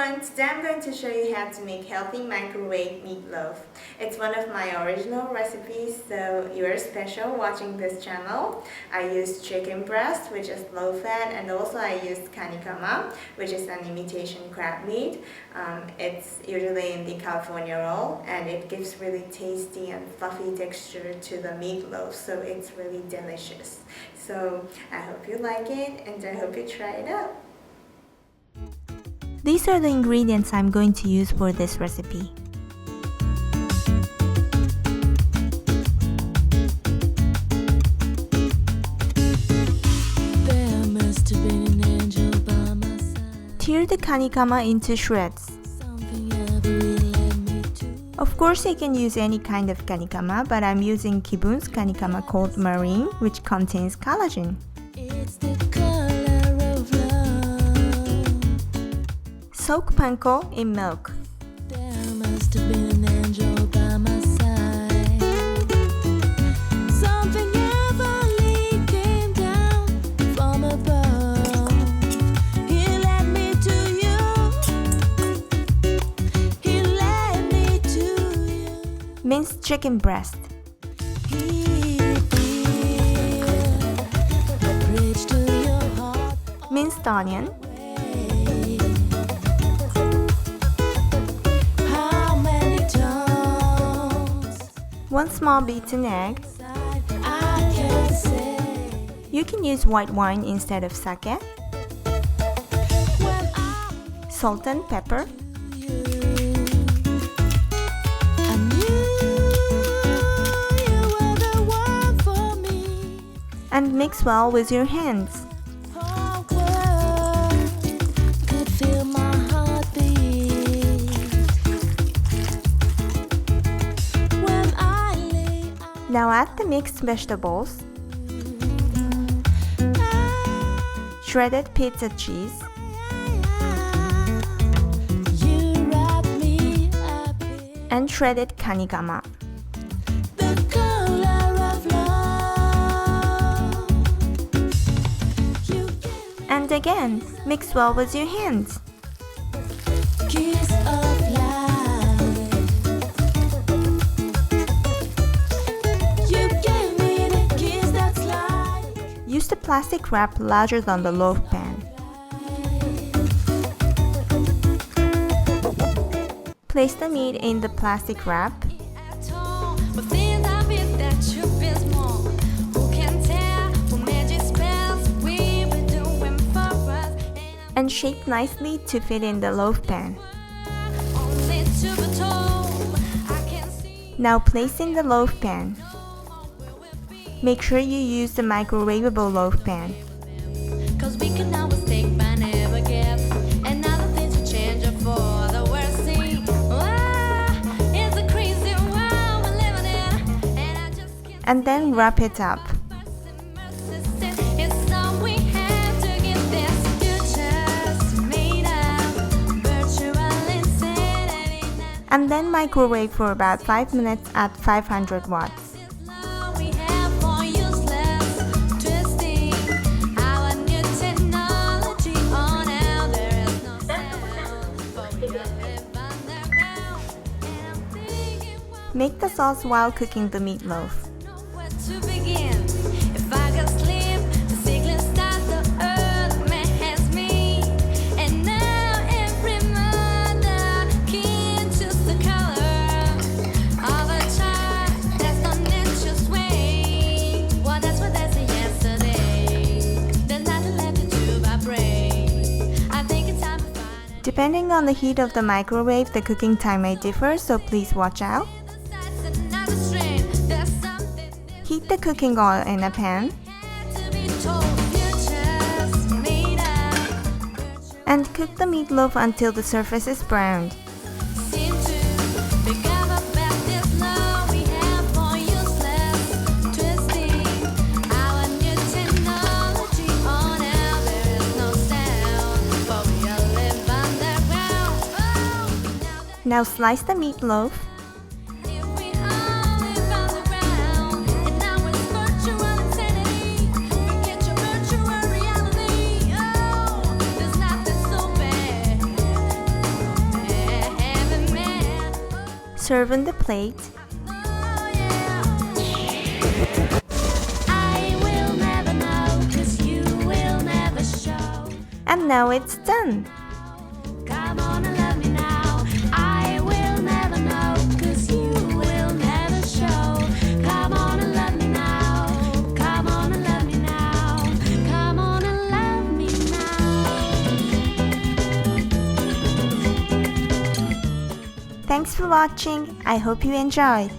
everyone, today I'm going to show you how to make healthy microwave meatloaf. It's one of my original recipes, so you're special watching this channel. I used chicken breast, which is low fat, and also I used Kanikama, which is an imitation crab meat. It's usually in the California roll, and it gives really tasty and fluffy texture to the meatloaf, so it's really delicious. So I hope you like it, and I hope you try it out. These are the ingredients I'm going to use for this recipe. Tear the Kanikama into shreds. Of course, you can use any kind of Kanikama, but I'm using Kibun's Kanikama called Marine, which contains collagen. Soak panko in milk. There must have been an angel by my side. Something heavenly came down from above. He led me to you. He led me to you. Minced chicken breast. He built a bridge to your heart. Minced onion. One small beaten egg. You can use white wine instead of sake. Salt and pepper. And mix well with your hands. Now add the mixed vegetables, shredded pizza cheese, and shredded Kanikama. And again, mix well with your hands. Use the plastic wrap larger than the loaf pan. Place the meat in the plastic wrap and shape nicely to fit in the loaf pan. Now place in the loaf pan. Make sure you use the microwavable loaf pan. And then wrap it up. And then microwave for about 5 minutes at 500 watts. Make the sauce while cooking the meatloaf. Depending on the heat of the microwave, the cooking time may differ, so please watch out. Heat the cooking oil in a pan and cook the meatloaf until the surface is browned. Now slice the meatloaf . serve on the plate. I will never know, 'cause you will never show. And now it's done. Come on and love me now. I will never know, 'cause you will never show. Come on and love me now. Come on and love me now. Come on and love me now. Thanks for watching. I hope you enjoyed.